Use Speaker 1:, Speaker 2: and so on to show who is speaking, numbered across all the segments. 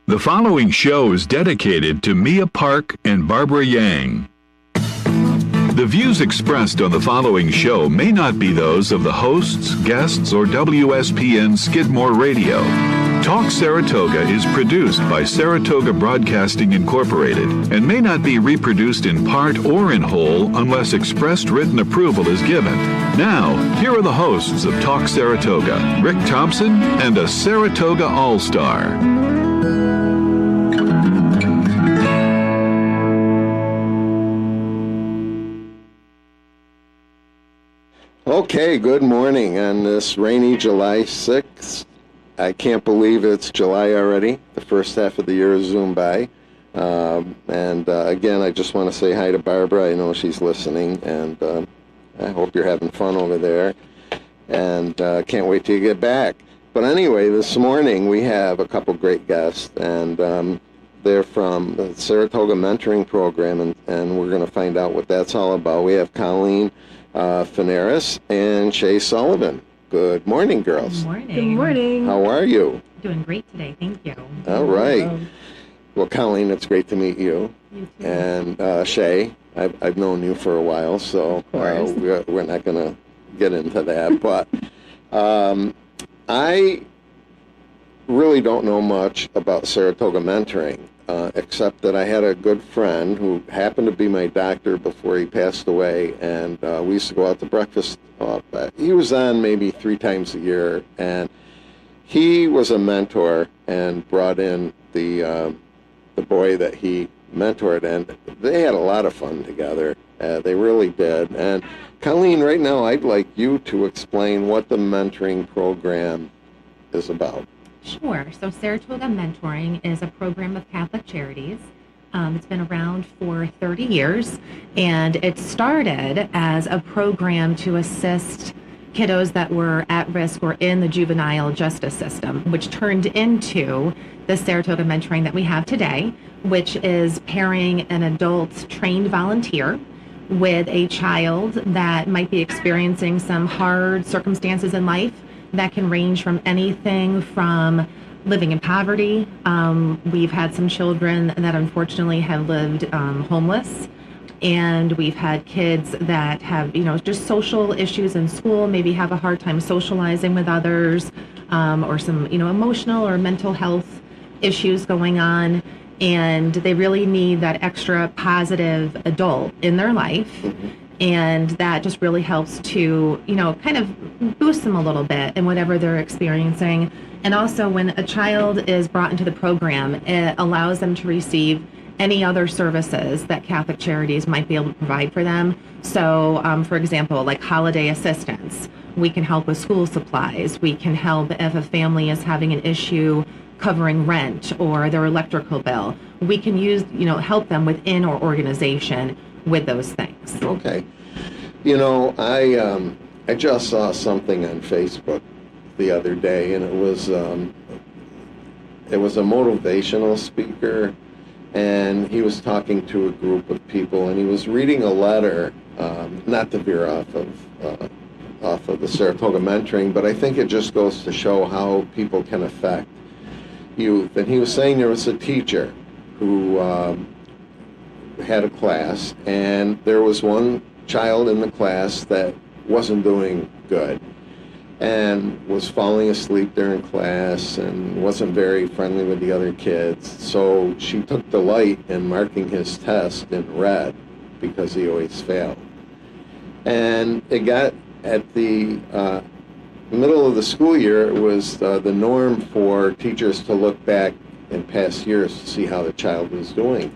Speaker 1: The following show is dedicated to Mia Park and Barbara Yang. The views expressed on the following show may not be those of the hosts, guests, or WSPN Skidmore Radio. Talk Saratoga is produced by Saratoga Broadcasting Incorporated and may not be reproduced in part or in whole unless expressed written approval is given. Now, here are the hosts of Talk Saratoga, Rick Thompson and a Saratoga All-Star.
Speaker 2: Okay, good morning on this rainy July 6th. I can't believe it's July already. The first half of the year has zoomed by. Again, I just want to say hi to Barbara. I know she's listening, and I hope you're having fun over there. And can't wait till you get back. But anyway, this morning we have a couple great guests, and they're from the Saratoga Mentoring Program, and we're going to find out what that's all about. We have Colleen Forneris and Shea Sullivan. Good morning, girls.
Speaker 3: Good morning.
Speaker 4: Good morning.
Speaker 2: How are you?
Speaker 3: Doing great today, thank you.
Speaker 2: All right. Well, Colleen, it's great to meet you.
Speaker 3: You too.
Speaker 2: And Shea, I've known you for a while, so we're not going to get into that. But I really don't know much about Saratoga Mentoring, except that I had a good friend who happened to be my doctor before he passed away, and we used to go out to breakfast. He was on maybe 3 times a year, and he was a mentor and brought in the boy that he mentored, and they had a lot of fun together. They really did. And Colleen, right now I'd like you to explain what the mentoring program is about.
Speaker 3: Sure. So Saratoga Mentoring is a program of Catholic Charities. It's been around for 30 years, and it started as a program to assist kiddos that were at risk or in the juvenile justice system, which turned into the Saratoga Mentoring that we have today, which is pairing an adult trained volunteer with a child that might be experiencing some hard circumstances in life that can range from anything from living in poverty. We've had some children that unfortunately have lived homeless, and we've had kids that have, just social issues in school, maybe have a hard time socializing with others, or some, emotional or mental health issues going on, and they really need that extra positive adult in their life.
Speaker 2: Mm-hmm.
Speaker 3: And that just really helps to, kind of boost them a little bit in whatever they're experiencing. And also when a child is brought into the program, it allows them to receive any other services that Catholic Charities might be able to provide for them. So, for example, like holiday assistance, we can help with school supplies. We can help if a family is having an issue covering rent or their electrical bill. We can use, help them within our organization with those things.
Speaker 2: Okay. I just saw something on Facebook the other day, and it was a motivational speaker, and he was talking to a group of people, and he was reading a letter, not to veer off of the Saratoga Mentoring, but I think it just goes to show how people can affect youth. And he was saying there was a teacher who had a class, and there was one child in the class that wasn't doing good and was falling asleep during class and wasn't very friendly with the other kids. So she took delight in marking his test in red because he always failed. And it got at the middle of the school year, it was the norm for teachers to look back in past years to see how the child was doing.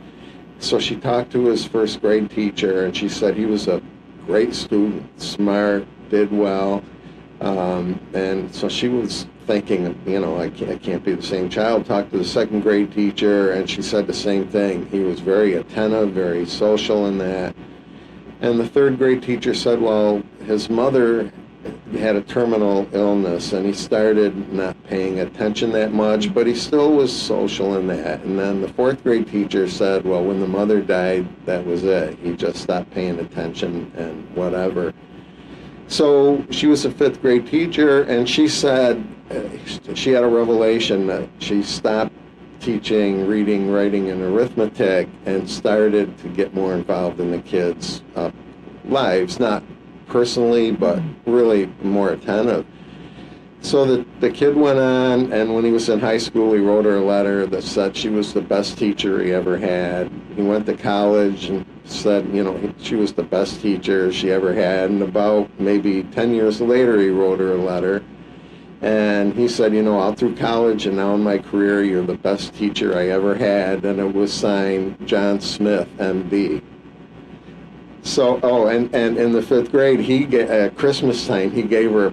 Speaker 2: So she talked to his first grade teacher, and she said he was a great student, smart, did well. And so she was thinking, I can't be the same child. Talked to the second grade teacher, and she said the same thing. He was very attentive, very social in that. And the third grade teacher said, well, his mother had a terminal illness, and he started not paying attention that much, but he still was social in that. And then the fourth grade teacher said, well, when the mother died, that was it. He just stopped paying attention and whatever. So she was a fifth grade teacher, and she said she had a revelation that she stopped teaching reading, writing, and arithmetic, and started to get more involved in the kids' lives, not personally, but really more attentive. So the kid went on, and when he was in high school, he wrote her a letter that said she was the best teacher he ever had. He went to college and said, she was the best teacher she ever had. And about maybe 10 years later, he wrote her a letter. And he said, all through college and now in my career, you're the best teacher I ever had. And it was signed John Smith, M.D. So, and in the 5th grade, at Christmas time,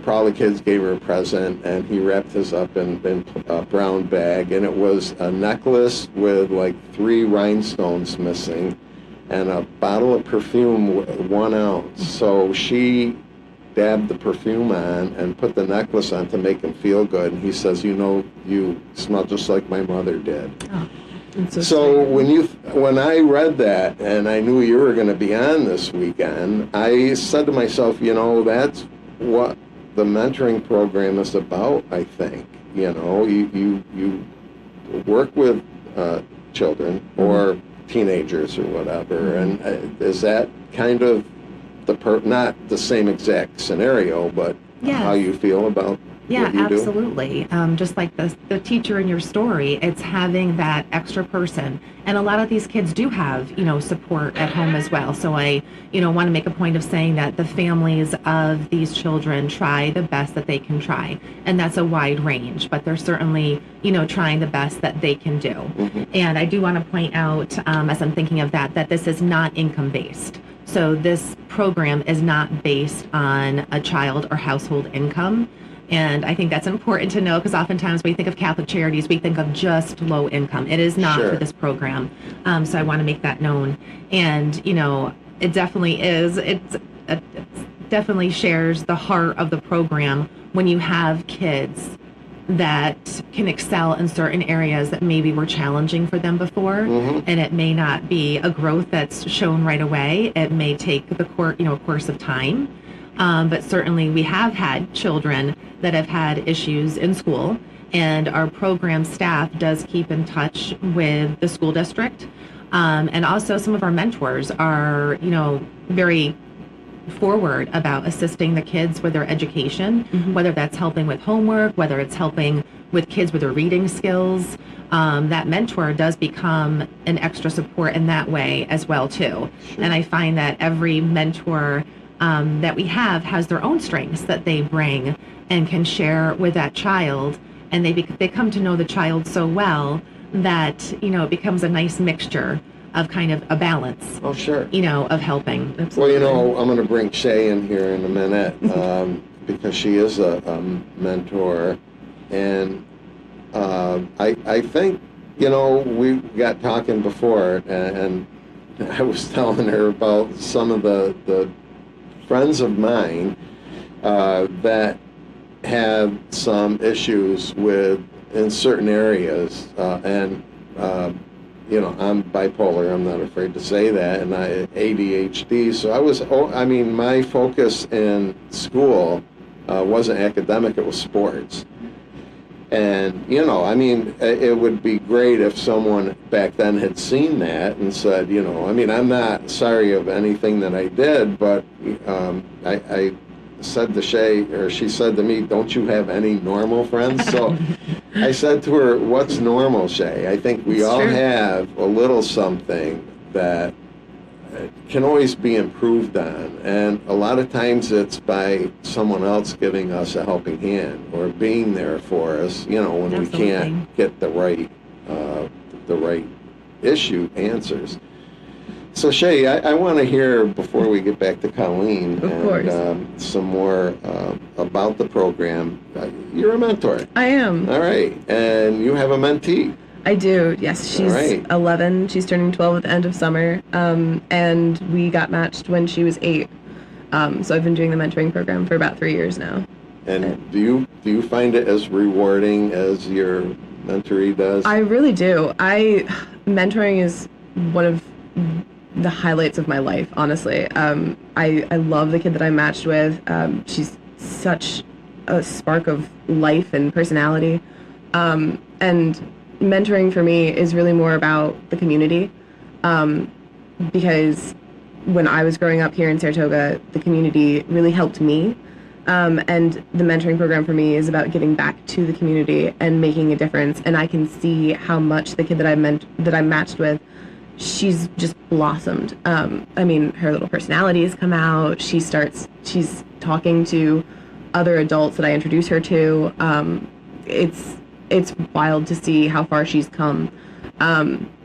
Speaker 2: all the kids gave her a present, and he wrapped his up in a brown bag, and it was a necklace with like 3 rhinestones missing, and a bottle of perfume, 1 ounce. So she dabbed the perfume on and put the necklace on to make him feel good, and he says, you smell just like my mother did. Oh. So when I read that and I knew you were going to be on this weekend, I said to myself, that's what the mentoring program is about. I think you work with children or teenagers or whatever, and is that kind of not the same exact scenario, but how you feel about.
Speaker 3: Yeah, absolutely. Just like the teacher in your story, it's having that extra person. And a lot of these kids do have, support at home as well. So I, want to make a point of saying that the families of these children try the best that they can try. And that's a wide range, but they're certainly, trying the best that they can do. Mm-hmm. And I do want to point out, as I'm thinking of that this is not income-based. So this program is not based on a child or household income. And I think that's important to know, because oftentimes when we think of Catholic Charities, we think of just low income. It is not for this program. So I want to make that known. And, it definitely is. It definitely shares the heart of the program when you have kids that can excel in certain areas that maybe were challenging for them before. Mm-hmm. And it may not be a growth that's shown right away. It may take the course of time. But certainly we have had children that have had issues in school, and our program staff does keep in touch with the school district. And also some of our mentors are, very forward about assisting the kids with their education, whether that's helping with homework, whether it's helping with kids with their reading skills. That mentor does become an extra support in that way as well, too. Sure. And I find that every mentor that we have has their own strengths that they bring and can share with that child, and they come to know the child so well that it becomes a nice mixture of kind of a balance.
Speaker 2: Oh, sure.
Speaker 3: Of helping. Absolutely.
Speaker 2: Well, I'm going to bring Shea in here in a minute because she is a mentor, and I think we got talking before, and I was telling her about some of the friends of mine that have some issues in certain areas, and I'm bipolar. I'm not afraid to say that, and I ADHD. So my focus in school wasn't academic; it was sports. And it would be great if someone back then had seen that and said, I'm not sorry of anything that I did, but I said to Shea, or she said to me, don't you have any normal friends? So I said to her, what's normal, Shea? I think we all have a little something that can always be improved on, and a lot of times it's by someone else giving us a helping hand or being there for us, when Absolutely. We can't get the right issue answers. So Shea, I want to hear, before we get back to Colleen, and some more about the program. You're a mentor.
Speaker 4: I am.
Speaker 2: All right, and you have a mentee.
Speaker 4: I do, yes. She's 11. She's turning 12 at the end of summer, and we got matched when she was 8. So I've been doing the mentoring program for about 3 years now.
Speaker 2: And do you find it as rewarding as your mentoree does?
Speaker 4: I really do. Mentoring is one of the highlights of my life, honestly. I love the kid that I'm matched with. She's such a spark of life and personality. And mentoring for me is really more about the community, because when I was growing up here in Saratoga, the community really helped me. And the mentoring program for me is about giving back to the community and making a difference. And I can see how much the kid that I matched with, she's just blossomed. I mean, her little personality has come out. She's talking to other adults that I introduce her to. It's wild to see how far she's come.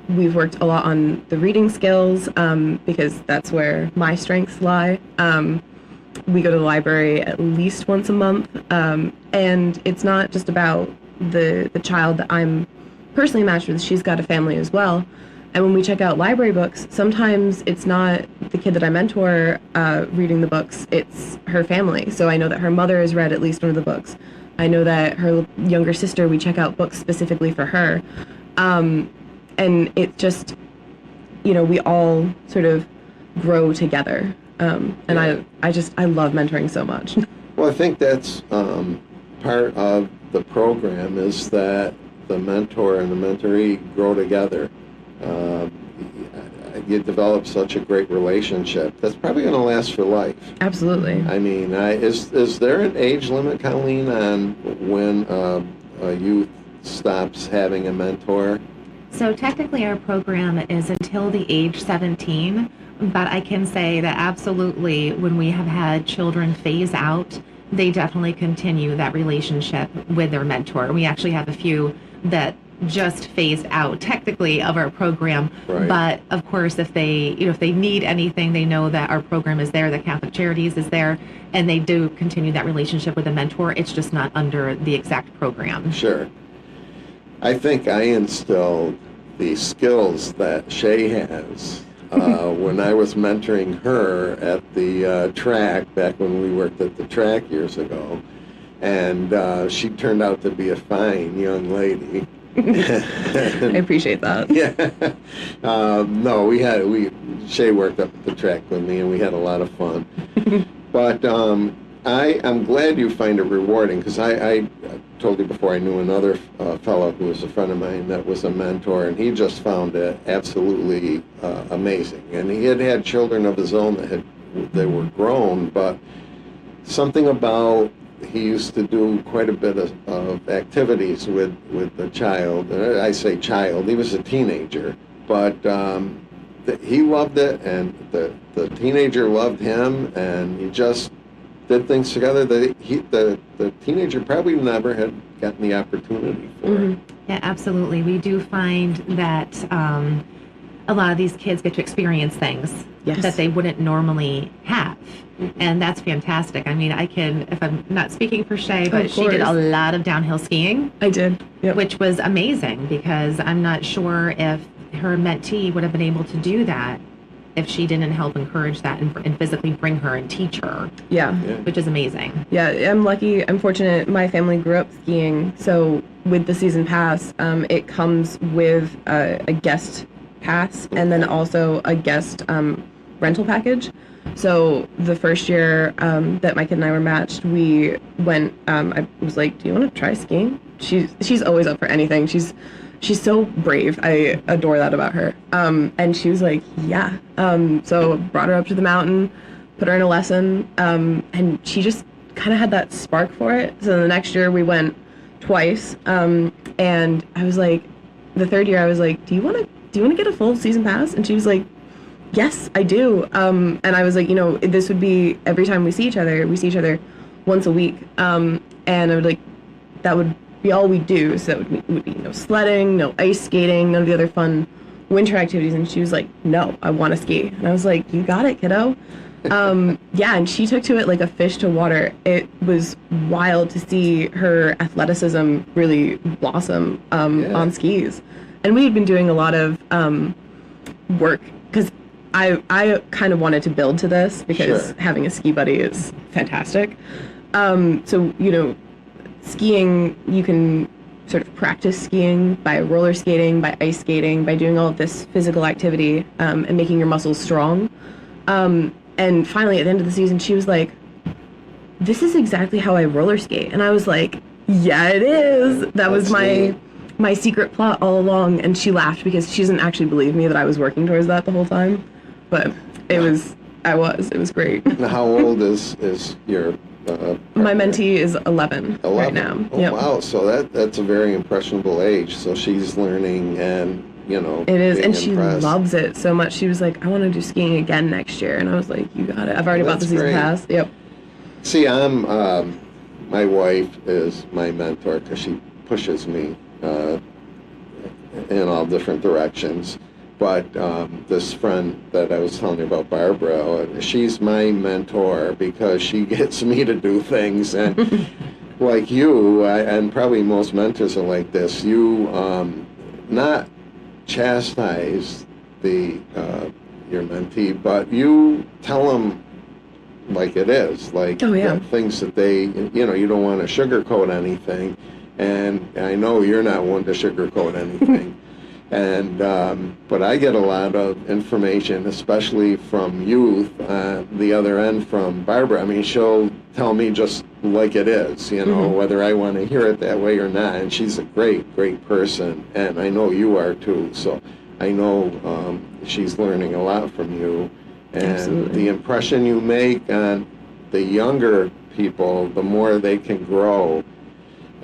Speaker 4: We've worked a lot on the reading skills, because that's where my strengths lie. We go to the library at least once a month, and it's not just about the child that I'm personally matched with. She's got a family as well. And when we check out library books, sometimes it's not the kid that I mentor reading the books, it's her family. So I know that her mother has read at least one of the books. I know that her younger sister, we check out books specifically for her. And it's just, we all sort of grow together. And yeah. I love mentoring so much.
Speaker 2: Well, I think that's part of the program is that the mentor and the mentoree grow together. You develop such a great relationship that's probably going to last for life.
Speaker 4: Absolutely.
Speaker 2: I mean, is there an age limit, Colleen, on when a youth stops having a mentor?
Speaker 3: So technically our program is until the age 17, but I can say that absolutely when we have had children phase out, they definitely continue that relationship with their mentor. We actually have a few that just phased out technically of our program, right. But of course if they need anything, they know that our program is there, the Catholic Charities is there, and they do continue that relationship with a mentor. It's just not under the exact program.
Speaker 2: Sure. I think I instilled the skills that Shea has when I was mentoring her at the track back when we worked at the track years ago, and she turned out to be a fine young lady.
Speaker 4: I appreciate that.
Speaker 2: Yeah. No, Shea worked up at the track with me, and we had a lot of fun. But I'm glad you find it rewarding, because I told you before I knew another fellow who was a friend of mine that was a mentor, and he just found it absolutely amazing. And he had children of his own they were grown, but something about he used to do quite a bit of activities with the child. I say child, he was a teenager, but he loved it, and the teenager loved him, and he just did things together that the teenager probably never had gotten the opportunity for.
Speaker 3: Mm-hmm. Yeah, absolutely. We do find that a lot of these kids get to experience things that they wouldn't normally have. Mm-hmm. And that's fantastic. I mean, if I'm not speaking for Shea, but she did a lot of downhill skiing.
Speaker 4: I did. Yep.
Speaker 3: Which was amazing, because I'm not sure if her mentee would have been able to do that if she didn't help encourage that and physically bring her and teach her.
Speaker 4: Yeah.
Speaker 3: Which is amazing.
Speaker 4: Yeah, I'm lucky, I'm fortunate. My family grew up skiing, so with the season pass, it comes with a guest pass and then also a guest rental package. So the first year that my kid and I were matched, we went, I was like, do you want to try skiing? She's always up for anything. She's so brave. I adore that about her. And she was like, yeah. So brought her up to the mountain, put her in a lesson, and she just kind of had that spark for it. So the next year we went twice, and I was like, the third year I was like, do you want to get a full season pass? And she was like, yes, I do. And I was like, this would be every time we see each other once a week. And I would like, that would be all we do. So that would be no sledding, no ice skating, none of the other fun winter activities. And she was like, no, I want to ski. And I was like, you got it, kiddo. Yeah, and she took to it like a fish to water. It was wild to see her athleticism really blossom on skis. And we had been doing a lot of work, because I kind of wanted to build to this, because having a ski buddy is fantastic. So, skiing, you can sort of practice skiing by roller skating, by ice skating, by doing all of this physical activity and making your muscles strong. And finally, at the end of the season, she was like, this is exactly how I roller skate. And I was like, yeah, it is. That was my my secret plot all along, and she laughed because she doesn't actually believe me that I was working towards that the whole time. But it was great.
Speaker 2: Now, how old is your
Speaker 4: My mentee is 11
Speaker 2: 11
Speaker 4: right now.
Speaker 2: Oh,
Speaker 4: Yep.
Speaker 2: wow. So that's a very impressionable age. So she's learning and,
Speaker 4: It is,
Speaker 2: being
Speaker 4: and she
Speaker 2: impressed.
Speaker 4: loves it so much. She was like, I want to do skiing again next year. And I was like, you got it. I've already bought the
Speaker 2: That's
Speaker 4: season
Speaker 2: great.
Speaker 4: pass. Yep.
Speaker 2: See, my wife is my mentor because she pushes me in all different directions. But this friend that I was telling you about, Barbara, she's my mentor because she gets me to do things. And like you, and probably most mentors are like this, you not chastise your mentee, but you tell them like it is, like things that they, you don't want to sugarcoat anything. And I know you're not one to sugarcoat anything. And but I get a lot of information, especially from youth, the other end from Barbara. I mean, she'll tell me just like it is, whether I want to hear it that way or not. And she's a great, great person. And I know you are too. So I know she's learning a lot from you. And
Speaker 4: Absolutely.
Speaker 2: the impression you make on the younger people, the more they can grow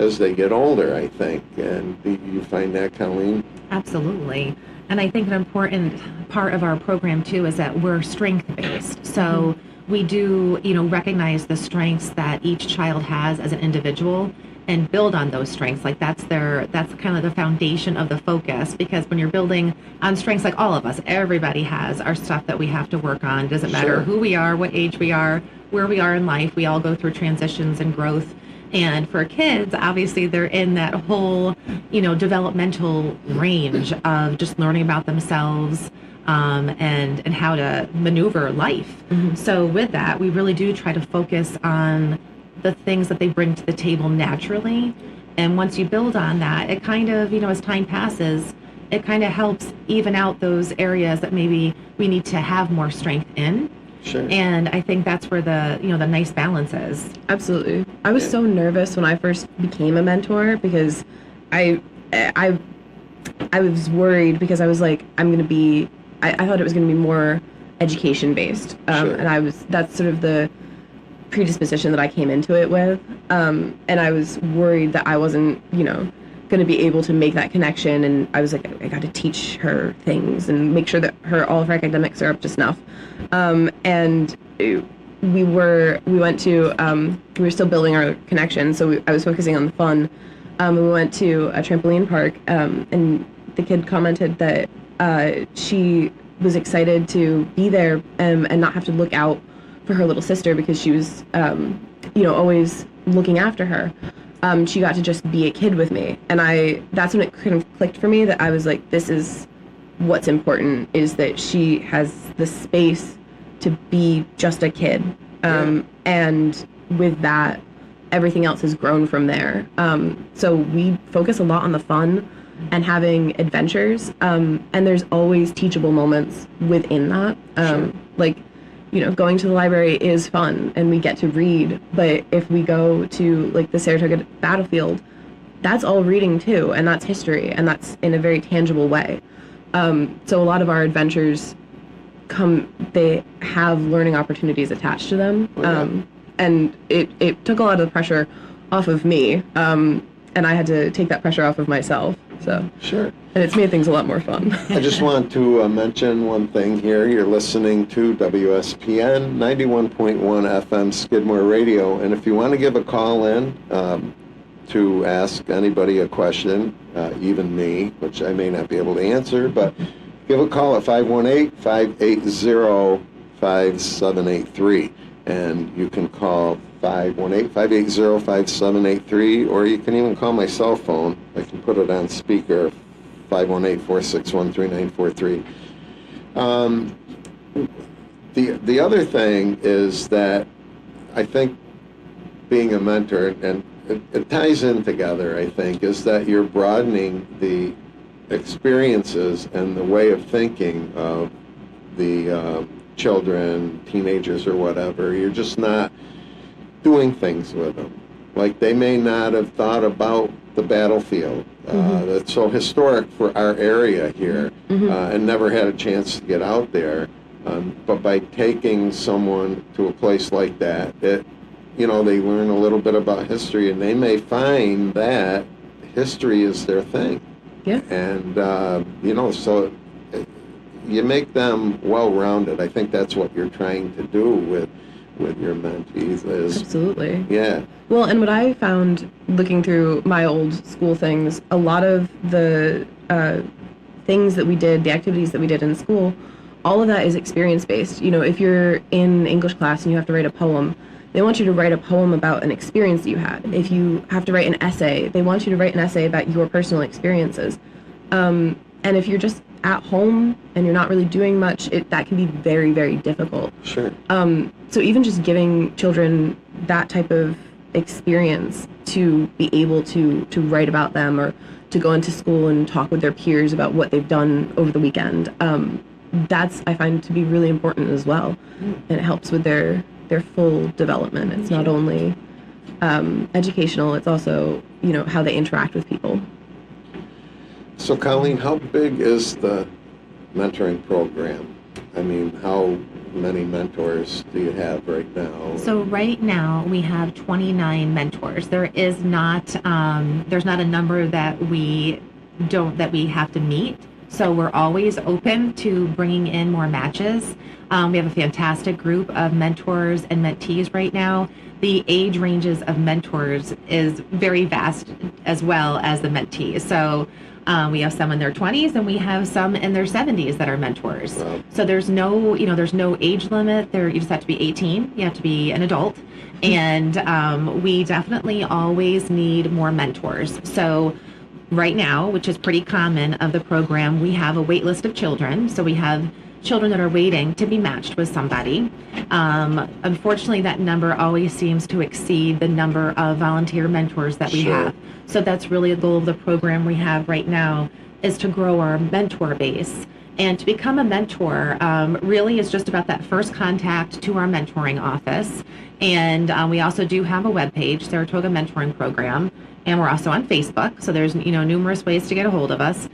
Speaker 2: as they get older, I think. And you find that, Colleen?
Speaker 3: Absolutely. And I think an important part of our program too is that we're strength-based. So we do, recognize the strengths that each child has as an individual and build on those strengths. Like that's kind of the foundation of the focus, because when you're building on strengths, like all of us, everybody has our stuff that we have to work on. Doesn't matter
Speaker 2: Sure.
Speaker 3: who we are, what age we are, where we are in life. We all go through transitions and growth. And for kids, obviously, they're in that whole, developmental range of just learning about themselves and how to maneuver life.
Speaker 4: Mm-hmm.
Speaker 3: So with that, we really do try to focus on the things that they bring to the table naturally. And once you build on that, it kind of, as time passes, it kind of helps even out those areas that maybe we need to have more strength in.
Speaker 2: Sure.
Speaker 3: And I think that's where the nice balance is.
Speaker 4: Absolutely. I was so nervous when I first became a mentor because I was worried because I was like, I thought it was going to be more education based.
Speaker 2: Sure.
Speaker 4: And that's sort of the predisposition that I came into it with. And I was worried that I wasn't, going to be able to make that connection. And I was like, I got to teach her things and make sure that all of her academics are up to snuff. And we were still building our connection. So I was focusing on the fun. We went to a trampoline park, and the kid commented that she was excited to be there and not have to look out for her little sister because she was, always looking after her. She got to just be a kid with me. And that's when it kind of clicked for me that I was like, this is what's important, is that she has the space to be just a kid. And with that, everything else has grown from there. So we focus a lot on the fun and having adventures. And there's always teachable moments within that.
Speaker 2: Sure.
Speaker 4: Like, going to the library is fun and we get to read. But if we go to like the Saratoga battlefield, that's all reading too. And that's history. And that's in a very tangible way. So a lot of our adventures they have learning opportunities attached to them. And it took a lot of the pressure off of me. And I had to take that pressure off of myself. So
Speaker 2: Sure.
Speaker 4: And it's made things a lot more fun.
Speaker 2: I just want to mention one thing here. You're listening to WSPN 91.1 FM Skidmore Radio. And if you want to give a call in to ask anybody a question, even me, which I may not be able to answer, but give a call at 518-580-5783. And you can call 518-580-5783, or you can even call my cell phone. I can put it on speaker, 518-461-3943. The other thing is that I think being a mentor, and it ties in together, I think, is that you're broadening the experiences and the way of thinking of the children, teenagers, or whatever. You're just not doing things with them. Like, they may not have thought about the battlefield. That's so historic for our area here, and never had a chance to get out there. But by taking someone to a place like that, they learn a little bit about history, and they may find that history is their thing.
Speaker 4: Yeah.
Speaker 2: And, so you make them well-rounded. I think that's what you're trying to do with your mentees is...
Speaker 4: Absolutely.
Speaker 2: Yeah.
Speaker 4: Well, and what I found looking through my old school things, a lot of the things that we did, the activities that we did in school, all of that is experience-based. If you're in English class and you have to write a poem, they want you to write a poem about an experience that you had. If you have to write an essay, they want you to write an essay about your personal experiences. And if you're just at home and you're not really doing much, that can be very, very difficult.
Speaker 2: Sure.
Speaker 4: So even just giving children that type of experience to be able to write about them, or to go into school and talk with their peers about what they've done over the weekend, that's, I find, to be really important as well. And it helps with their full development. It's not only educational, it's also, how they interact with people.
Speaker 2: So, Colleen, how big is the mentoring program? I mean, how many mentors do you have right now?
Speaker 3: So right now we have 29 mentors. There's not a number that we have to meet. So we're always open to bringing in more matches. We have a fantastic group of mentors and mentees right now. The age ranges of mentors is very vast, as well as the mentees. So we have some in their 20s and we have some in their 70s that are mentors.
Speaker 2: Wow.
Speaker 3: So there's no age limit. You just have to be 18. You have to be an adult. And we definitely always need more mentors. So right now, which is pretty common of the program, we have a wait list of children. So we have children that are waiting to be matched with somebody. Unfortunately, that number always seems to exceed the number of volunteer mentors that we have. So that's really a goal of the program we have right now, is to grow our mentor base. And to become a mentor really is just about that first contact to our mentoring office. And we also do have a webpage, Saratoga Mentoring Program. And we're also on Facebook, so there's numerous ways to get a hold of us.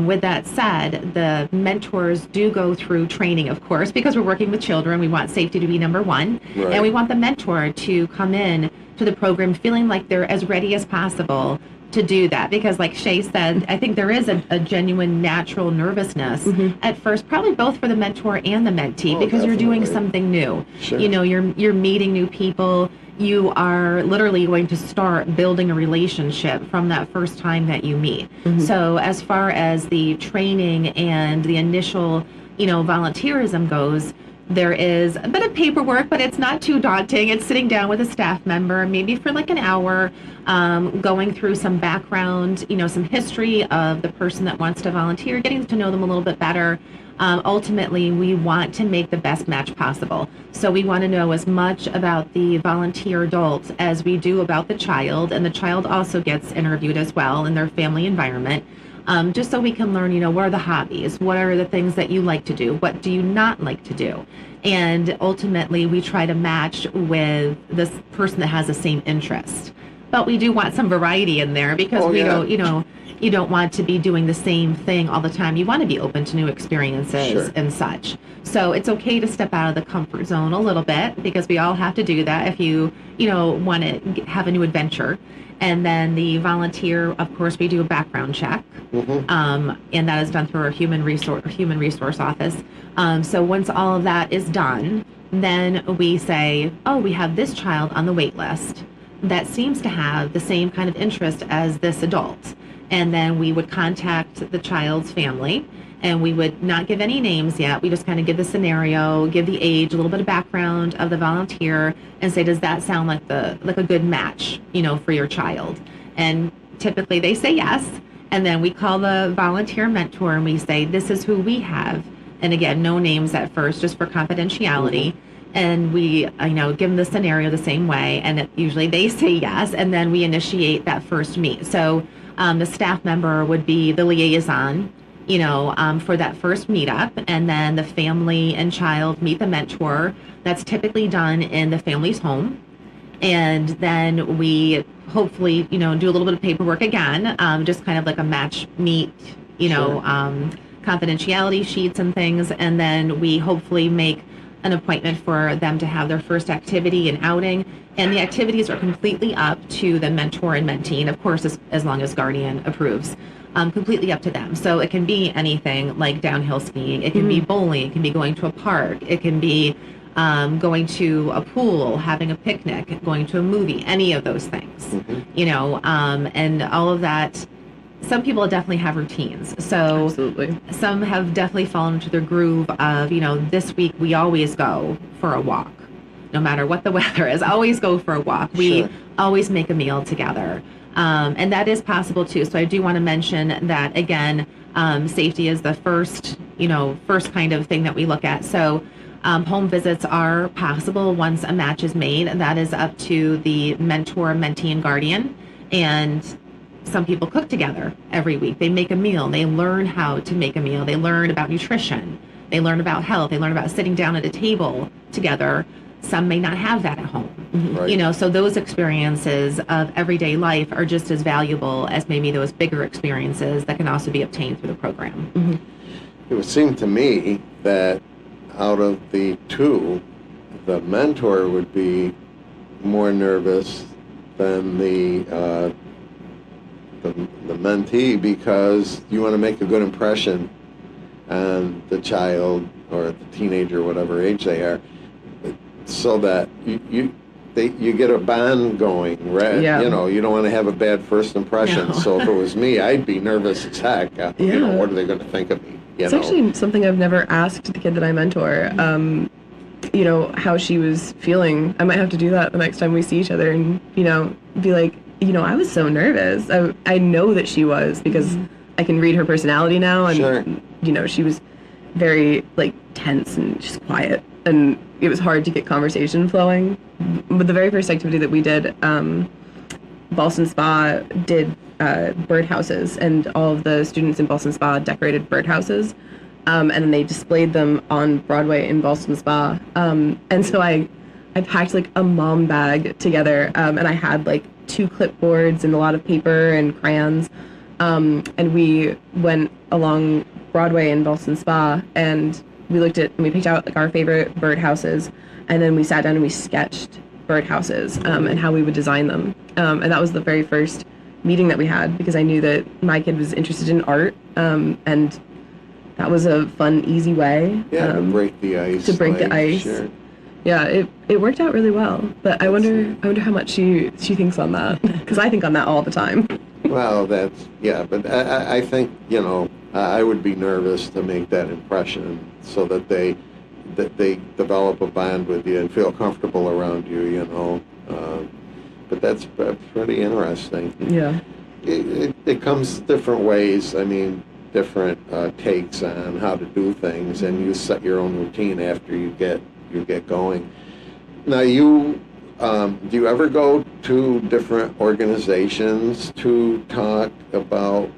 Speaker 3: With that said, the mentors do go through training, of course, because we're working with children. We want safety to be number one,
Speaker 2: right.
Speaker 3: And we want the mentor to come in to the program feeling like they're as ready as possible to do that. Because like Shea said, I think there is a genuine natural nervousness at first, probably both for the mentor and the mentee, because you're doing something new.
Speaker 2: Sure.
Speaker 3: You're meeting new people. You are literally going to start building a relationship from that first time that you meet. So as far as the training and the initial, volunteerism goes, there is a bit of paperwork, but it's not too daunting. It's sitting down with a staff member, maybe for like an hour, going through some background, some history of the person that wants to volunteer, getting to know them a little bit better. Ultimately, we want to make the best match possible. So we want to know as much about the volunteer adult as we do about the child, and the child also gets interviewed as well in their family environment, just so we can learn, what are the hobbies, what are the things that you like to do, what do you not like to do, and ultimately we try to match with this person that has the same interest. But we do want some variety in there, because don't, you don't want to be doing the same thing all the time. You want to be open to new experiences and such. So it's okay to step out of the comfort zone a little bit, because we all have to do that if you want to have a new adventure. And then the volunteer, of course, we do a background check, and that is done through our human resource office. So once all of that is done, then we say, oh, we have this child on the wait list that seems to have the same kind of interest as this adult. And then we would contact the child's family, and we would not give any names yet. We just kind of give the scenario, give the age, a little bit of background of the volunteer, and say, does that sound like a good match, for your child? And typically they say yes. And then we call the volunteer mentor and we say, this is who we have. And again, no names at first, just for confidentiality. And we, give them the scenario the same way. And usually they say yes. And then we initiate that first meet. So the staff member would be the liaison, for that first meetup. And then the family and child meet the mentor. That's typically done in the family's home. And then we hopefully, do a little bit of paperwork again, just kind of like a match meet, confidentiality sheets and things. And then we hopefully make an appointment for them to have their first activity and outing. And the activities are completely up to the mentor and mentee, and of course, as long as guardian approves. Completely up to them. So it can be anything like downhill skiing. It can be bowling. It can be going to a park. It can be going to a pool, having a picnic, going to a movie, any of those things, and all of that. Some people definitely have routines. So
Speaker 4: Absolutely.
Speaker 3: Some have definitely fallen into their groove of, this week we always go for a walk. No matter what the weather is, always go for a walk. We always make a meal together. And that is possible too. So I do want to mention that again, safety is the first kind of thing that we look at. So home visits are possible once a match is made, and that is up to the mentor, mentee, and guardian. And some people cook together every week. They make a meal. They learn how to make a meal. They learn about nutrition. They learn about health. They learn about sitting down at a table together. Some may not have that at home.
Speaker 2: Right.
Speaker 3: So those experiences of everyday life are just as valuable as maybe those bigger experiences that can also be obtained through the program.
Speaker 2: It would seem to me that out of the two, the mentor would be more nervous than the mentee, because you want to make a good impression on the child or the teenager, whatever age they are, so that you get a bond going, right?
Speaker 4: Yeah.
Speaker 2: You don't want to have a bad first impression.
Speaker 3: No.
Speaker 2: So if it was me, I'd be nervous as heck. What are they going to think of me?
Speaker 4: It's actually something I've never asked the kid that I mentor, how she was feeling. I might have to do that the next time we see each other and, be like, I was so nervous. I know that she was, because I can read her personality now. And, she was very, tense and just quiet. And it was hard to get conversation flowing. But the very first activity that we did, Ballston Spa did birdhouses, and all of the students in Ballston Spa decorated birdhouses, and then they displayed them on Broadway in Ballston Spa. And so I packed a mom bag together, and I had 2 clipboards and a lot of paper and crayons, and we went along Broadway in Ballston Spa, and we picked out our favorite birdhouses, and then we sat down and we sketched birdhouses and how we would design them. And that was the very first meeting that we had, because I knew that my kid was interested in art, and that was a fun, easy way
Speaker 2: to break the ice. Sure.
Speaker 4: Yeah, it worked out really well. But I wonder how much she thinks on that, because I think on that all the time.
Speaker 2: Well, but I think, I would be nervous to make that impression, so that they develop a bond with you and feel comfortable around you, but that's pretty interesting.
Speaker 4: Yeah.
Speaker 2: It comes different ways. I mean, different takes on how to do things, and you set your own routine after you get going. Now, do you ever go to different organizations to talk about?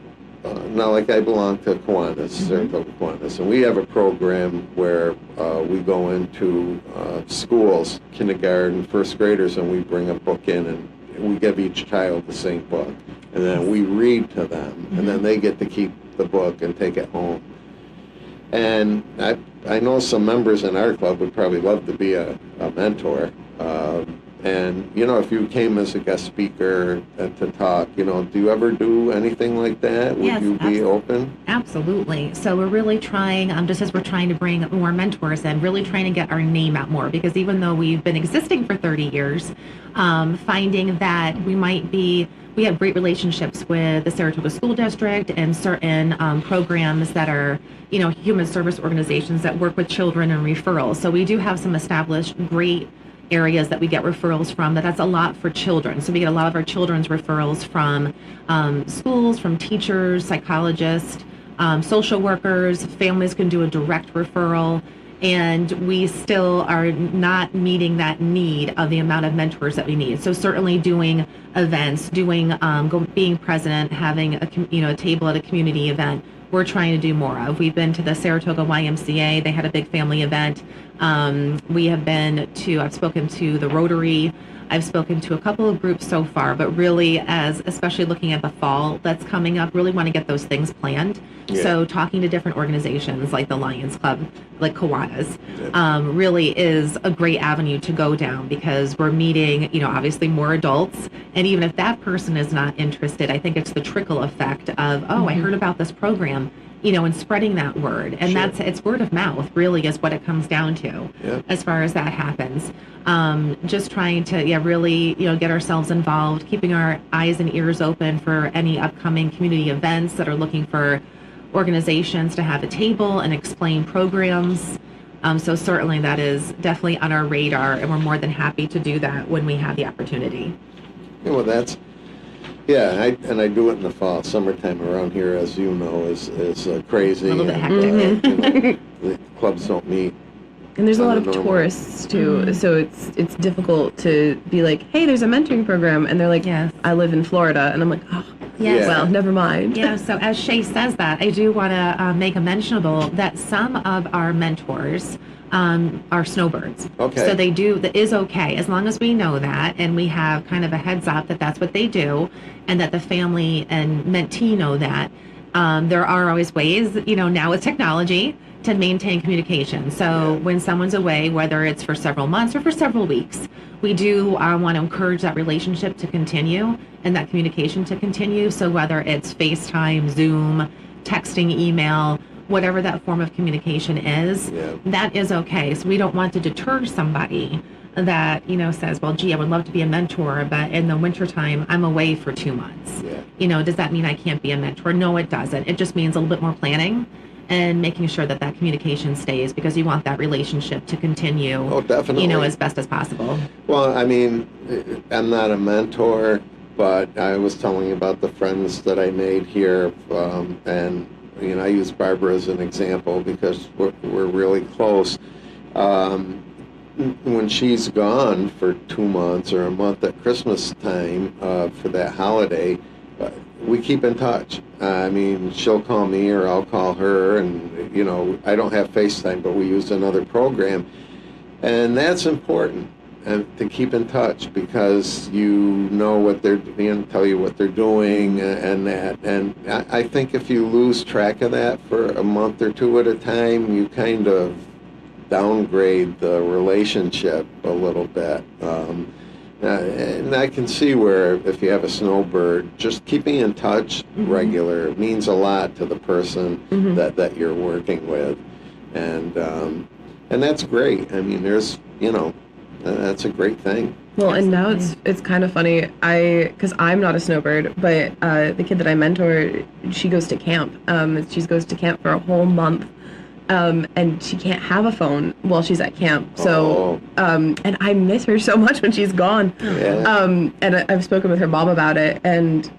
Speaker 2: Now, I belong to Kiwanis, Saratoga Kiwanis, and we have a program where we go into schools, kindergarten, first graders, and we bring a book in, and we give each child the same book, and then we read to them, and then they get to keep the book and take it home. And I know some members in our club would probably love to be a mentor. And, if you came as a guest speaker to talk, do you ever do anything like that? Would you be open?
Speaker 3: Absolutely. So we're really trying, just as we're trying to bring more mentors in, really trying to get our name out more, because even though we've been existing for 30 years, finding that we have great relationships with the Saratoga School District and certain programs that are, human service organizations that work with children and referrals. So we do have some established great areas that we get referrals from, that's a lot for children. So we get a lot of our children's referrals from schools, from teachers, psychologists, social workers. Families can do a direct referral, and we still are not meeting that need of the amount of mentors that we need. So certainly doing events, being present, having a table at a community event we're trying to do more of. We've been to the Saratoga YMCA. They had a big family event. We have been to, I've spoken to the Rotary. I've spoken to a couple of groups so far, but really, especially looking at the fall that's coming up, really want to get those things planned.
Speaker 2: Yeah.
Speaker 3: So talking to different organizations like the Lions Club, like Kiwanis, really is a great avenue to go down, because we're meeting, obviously more adults. And even if that person is not interested, I think it's the trickle effect of, I heard about this program, and spreading that word. And it's word of mouth really is what it comes down to as far as that happens. Just trying to, really, get ourselves involved, keeping our eyes and ears open for any upcoming community events that are looking for organizations to have a table and explain programs. So certainly that is definitely on our radar, and we're more than happy to do that when we have the opportunity.
Speaker 2: Yeah, well, I do it in the fall. Summertime around here, as you know, is crazy.
Speaker 3: A little bit hectic.
Speaker 2: The clubs don't meet.
Speaker 4: And there's a lot of tourists too, so it's difficult to be like, hey, there's a mentoring program, and they're like,
Speaker 3: Yes.
Speaker 4: I live in Florida, and I'm like, oh,
Speaker 3: Yes.
Speaker 4: well, never mind.
Speaker 3: Yeah, so as Shea says that, I do want to make a mentionable that some of our mentors are snowbirds.
Speaker 2: Okay.
Speaker 3: So that is okay, as long as we know that, and we have kind of a heads up that that's what they do, and that the family and mentee know that. There are always ways, now with technology, to maintain communication. So when someone's away, whether it's for several months or for several weeks, we do want to encourage that relationship to continue and that communication to continue. So whether it's FaceTime, Zoom, texting, email, whatever that form of communication is, that is okay. So we don't want to deter somebody that, says, well, gee, I would love to be a mentor, but in the wintertime, I'm away for 2 months. Does that mean I can't be a mentor? No, it doesn't. It just means a little bit more planning and making sure that communication stays, because you want that relationship to continue,
Speaker 2: Oh, definitely.
Speaker 3: As best as possible.
Speaker 2: Well, I mean, I'm not a mentor, but I was telling you about the friends that I made here, and I use Barbara as an example because we're really close. When she's gone for 2 months or a month at Christmas time for that holiday, we keep in touch. I mean, she'll call me or I'll call her, and I don't have FaceTime, but we use another program, and that's important, and to keep in touch, because what they're tell you what they're doing, and that. And I think if you lose track of that for a month or two at a time, you kind of downgrade the relationship a little bit. And I can see where if you have a snowbird, just keeping in touch regular means a lot to the person that you're working with, and that's great. I mean, there's that's a great thing.
Speaker 4: Well, and now it's kind of funny. Because I'm not a snowbird, but the kid that I mentor, she goes to camp. She goes to camp for a whole month. And she can't have a phone while she's at camp. So, and I miss her so much when she's gone.
Speaker 2: Yeah.
Speaker 4: And I've spoken with her mom about it, and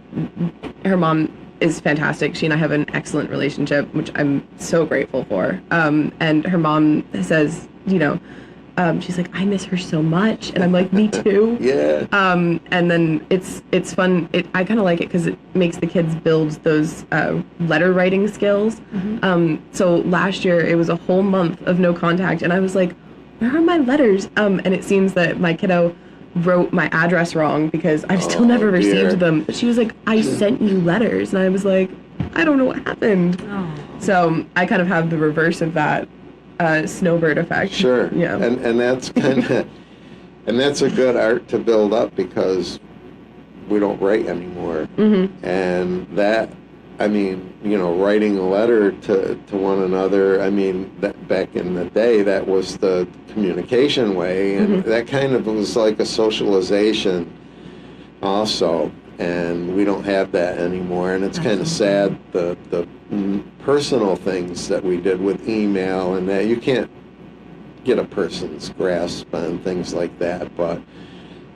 Speaker 4: her mom is fantastic. She and I have an excellent relationship, which I'm so grateful for. And her mom says, she's like, I miss her so much, and I'm like, me too.
Speaker 2: Yeah.
Speaker 4: And then it's fun. I kind of like it because it makes the kids build those letter writing skills. So last year it was a whole month of no contact, and I was like, where are my letters? And it seems that my kiddo wrote my address wrong because I've still never received them. But she was like, I sent you letters, and I was like, I don't know what happened. So I kind of have the reverse of that. Snowbird effect.
Speaker 2: Sure.
Speaker 4: Yeah.
Speaker 2: And that's and that's a good art to build up, because we don't write anymore. And that, I mean, writing a letter to one another, I mean, that back in the day, that was the communication way, and that kind of was like a socialization also. And we don't have that anymore, and it's kind of sad, the personal things that we did with email, and that you can't get a person's grasp on things like that, but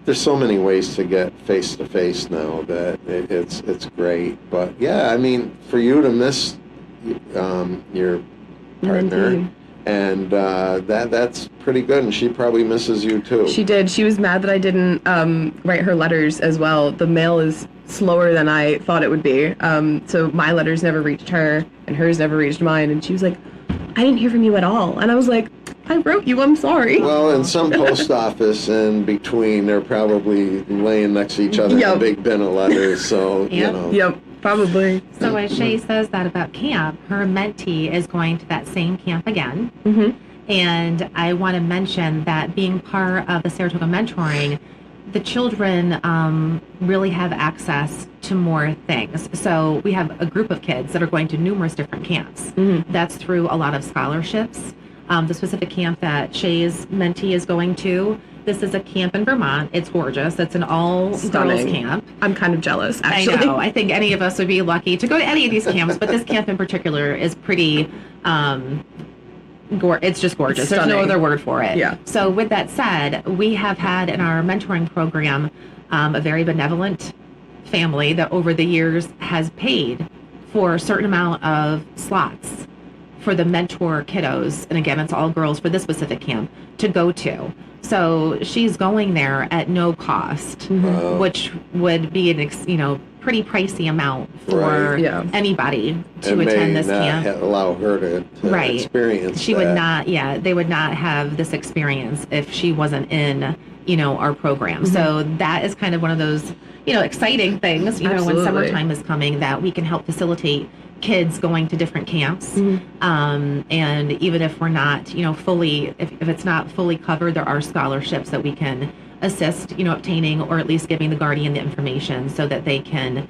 Speaker 2: there's so many ways to get face to face now that it's great. But yeah, I mean, for you to miss your partner, and that's pretty good, and she probably misses you too.
Speaker 4: She did. She was mad that I didn't write her letters as well. The mail is slower than I thought it would be. So my letters never reached her, and hers never reached mine. And she was like, I didn't hear from you at all. And I was like, I wrote you, I'm sorry.
Speaker 2: Well, in some post office in between, they're probably laying next to each other in a big bin of letters, so, you know.
Speaker 4: Yep, probably.
Speaker 3: So as Shea says that about camp, her mentee is going to that same camp again. And I want to mention that being part of the Saratoga mentoring, the children really have access to more things. So we have a group of kids that are going to numerous different camps. That's through a lot of scholarships. The specific camp that Shea's mentee is going to, this is a camp in Vermont. It's gorgeous. It's an all-girls camp.
Speaker 4: I'm kind of jealous, actually.
Speaker 3: I know. I think any of us would be lucky to go to any of these camps, but this camp in particular is pretty... it's just gorgeous. There's no other word for it.
Speaker 4: Yeah.
Speaker 3: So with that said, we have had in our mentoring program a very benevolent family that over the years has paid for a certain amount of slots for the mentor kiddos, and again, it's all girls for this specific camp, to go to. So she's going there at no cost, which would be an pretty pricey amount for anybody to attend this camp.
Speaker 2: Allow her to experience
Speaker 3: she
Speaker 2: that.
Speaker 3: would not. Yeah, they would not have this experience if she wasn't in our program. So that is kind of one of those exciting things. When summertime is coming, that we can help facilitate kids going to different camps. And even if we're not fully, if it's not fully covered, there are scholarships that we can assist obtaining, or at least giving the guardian the information so that they can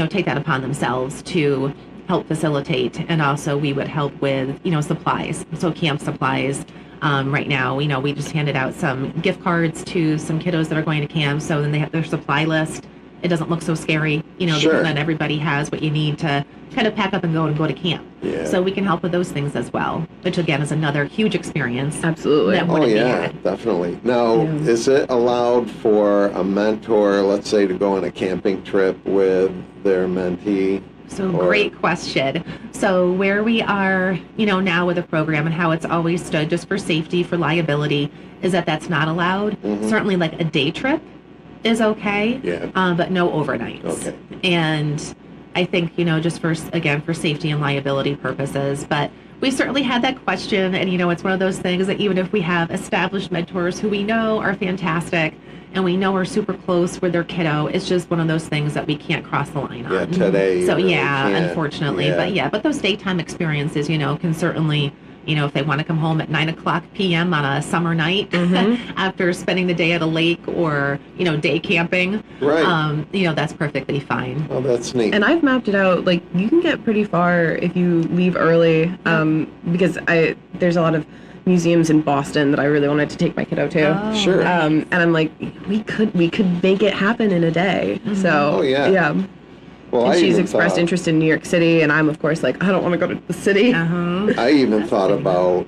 Speaker 3: take that upon themselves to help facilitate. And also we would help with supplies, so camp supplies. Right now we just handed out some gift cards to some kiddos that are going to camp, so then they have their supply list. It doesn't look so scary, because not everybody has what you need to kind of pack up and go to camp. So we can help with those things as well, which again is another huge experience.
Speaker 4: Absolutely.
Speaker 2: Definitely. Now, is it allowed for a mentor, let's say, to go on a camping trip with their mentee?
Speaker 3: So great question. So where we are, now with the program and how it's always stood, just for safety, for liability, is that that's not allowed. Certainly like a day trip is okay, but no overnights.
Speaker 2: Okay.
Speaker 3: And I think, just for safety and liability purposes, but we certainly had that question, and it's one of those things that even if we have established mentors who we know are fantastic and we know are super close with their kiddo, it's just one of those things that we can't cross the line on.
Speaker 2: Today.
Speaker 3: So
Speaker 2: really
Speaker 3: unfortunately, but those daytime experiences, can certainly, if they want to come home at 9:00 p.m. on a summer night after spending the day at a lake or, day camping, that's perfectly fine.
Speaker 2: Oh, that's neat.
Speaker 4: And I've mapped it out. Like, you can get pretty far if you leave early, because there's a lot of museums in Boston that I really wanted to take my kiddo to.
Speaker 3: Oh,
Speaker 2: sure.
Speaker 3: Nice.
Speaker 4: And I'm like, we could make it happen in a day. So, Well, and she's expressed interest in New York City, and I'm, of course, like, I don't want to go to the city.
Speaker 2: I even thought about,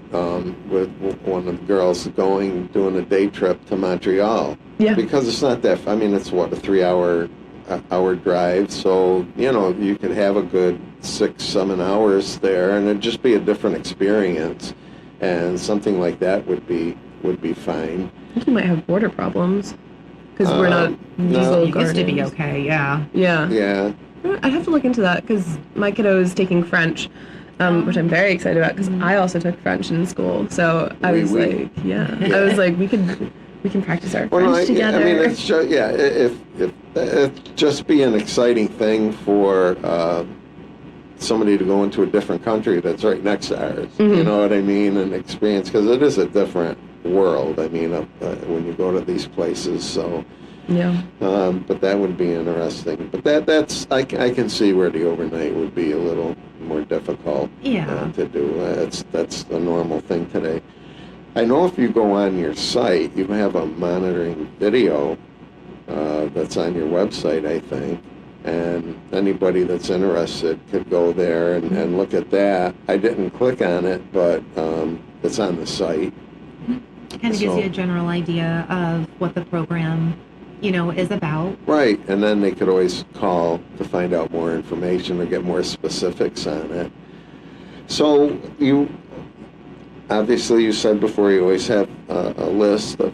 Speaker 2: with one of the girls doing a day trip to Montreal. Yeah. Because it's not that, it's what, a 3-hour drive, so, you could have a good 6-7 hours there, and it'd just be a different experience, and something like that would be fine.
Speaker 4: I think you might have border problems, because we're not these little gardens.
Speaker 3: Used to be okay, yeah.
Speaker 4: I'd have to look into that, because my kiddo is taking French, which I'm very excited about, because I also took French in school. So I was like, I was like, we can practice our French together.
Speaker 2: It's just, if it just be an exciting thing for somebody to go into a different country that's right next to ours. You know what I mean? And experience, because it is a different world. When you go to these places, so.
Speaker 4: Yeah.
Speaker 2: But that would be interesting. But that's I can see where the overnight would be a little more difficult to do. That's a normal thing today. I know if you go on your site, you have a monitoring video that's on your website, I think. And anybody that's interested could go there and look at that. I didn't click on it, but it's on the site.
Speaker 3: It kind of gives you a general idea of what the program is about.
Speaker 2: Right, and then they could always call to find out more information or get more specifics on it. So you said before, you always have a list of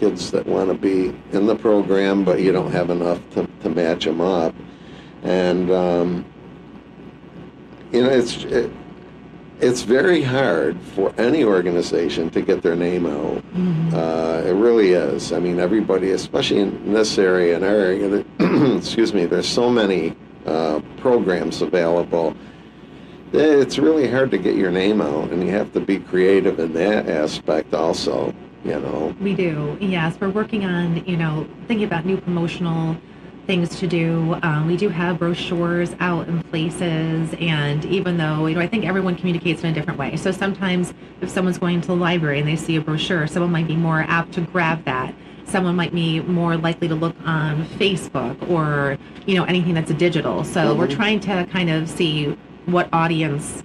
Speaker 2: kids that want to be in the program, but you don't have enough to match them up. And, it's very hard for any organization to get their name out. It really is. I mean, everybody, especially in this area, in our area, excuse me, there's so many programs available. It's really hard to get your name out, and you have to be creative in that aspect also,
Speaker 3: We do, yes. We're working on, thinking about new promotional things to do. We do have brochures out in places, and even though, I think everyone communicates in a different way. So sometimes if someone's going to the library and they see a brochure, someone might be more apt to grab that. Someone might be more likely to look on Facebook or, anything that's digital. So we're trying to kind of see what audience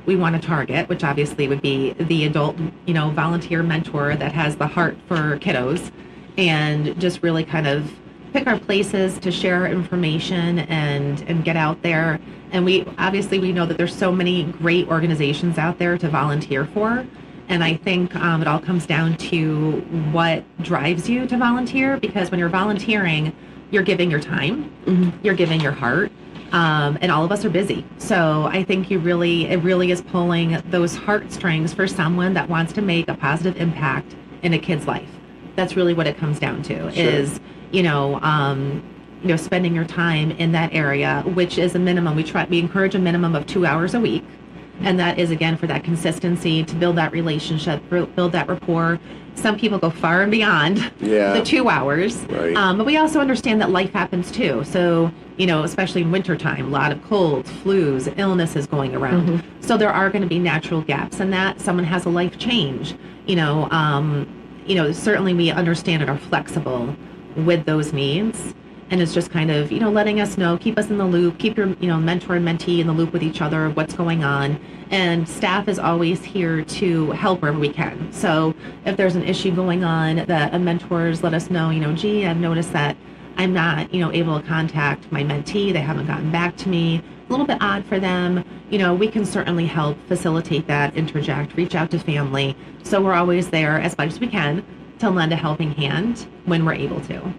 Speaker 3: we want to target, which obviously would be the adult, volunteer mentor that has the heart for kiddos, and just really kind of pick our places to share information and get out there. And we know that there's so many great organizations out there to volunteer for. And I think it all comes down to what drives you to volunteer, because when you're volunteering, you're giving your time, you're giving your heart, and all of us are busy. So I think it really is pulling those heartstrings for someone that wants to make a positive impact in a kid's life. That's really what it comes down to, is spending your time in that area, which is a minimum. We encourage a minimum of 2 hours a week. And that is, again, for that consistency, to build that relationship, build that rapport. Some people go far and beyond the 2 hours.
Speaker 2: Right.
Speaker 3: But we also understand that life happens too. So, especially in wintertime, a lot of colds, flus, illnesses going around. So there are going to be natural gaps in that. Someone has a life change. Certainly we understand and are flexible with those needs. And it's just kind of, letting us know, keep us in the loop, keep your, mentor and mentee in the loop with each other, what's going on. And staff is always here to help wherever we can. So if there's an issue going on, that mentors let us know, gee, I've noticed that I'm not, able to contact my mentee. They haven't gotten back to me. A little bit odd for them. We can certainly help facilitate that, interject, reach out to family. So we're always there as much as we can to lend a helping hand when we're able to.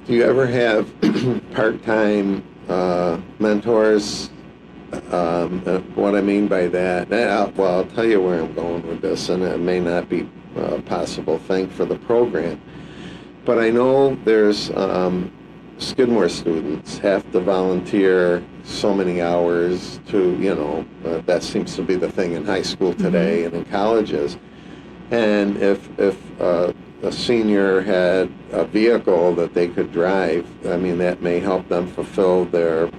Speaker 2: Do you ever have part-time mentors? What I mean by that, I'll tell you where I'm going with this, and it may not be a possible thing for the program. But I know there's Skidmore students have to volunteer so many hours to, that seems to be the thing in high school today and in colleges. And if a senior had a vehicle that they could drive, I mean, that may help them fulfill their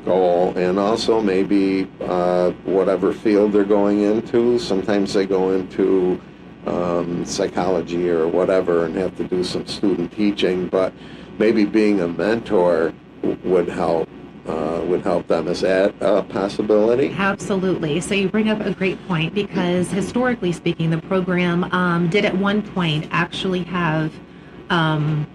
Speaker 2: goal, and also maybe whatever field they're going into. Sometimes they go into psychology or whatever and have to do some student teaching, but maybe being a mentor would help them. Is that a possibility?
Speaker 3: Absolutely. So you bring up a great point, because historically speaking, the program did at one point actually have a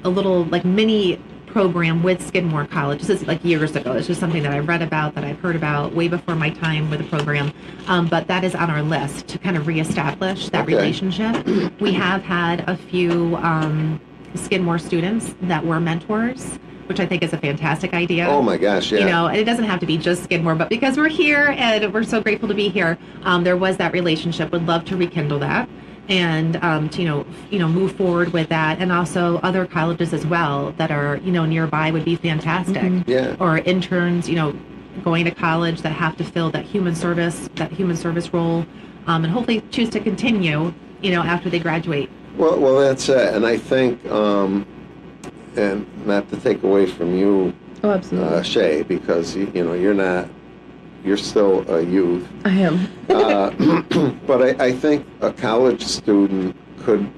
Speaker 3: little mini program with Skidmore College. This is years ago. It's just something that I read about, that I've heard about way before my time with the program. But that is on our list to kind of reestablish that relationship. We have had a few Skidmore students that were mentors, which I think is a fantastic idea.
Speaker 2: Oh my gosh, yeah.
Speaker 3: And it doesn't have to be just Skidmore, but because we're here and we're so grateful to be here, there was that relationship. Would love to rekindle that and to move forward with that, and also other colleges as well that are nearby would be fantastic.
Speaker 2: Yeah.
Speaker 3: Or interns going to college that have to fill that human service role, and hopefully choose to continue after they graduate.
Speaker 2: Well, that's it. And I think, and not to take away from you,
Speaker 4: absolutely,
Speaker 2: Shea, because you're still a youth.
Speaker 4: I am.
Speaker 2: But I think a college student could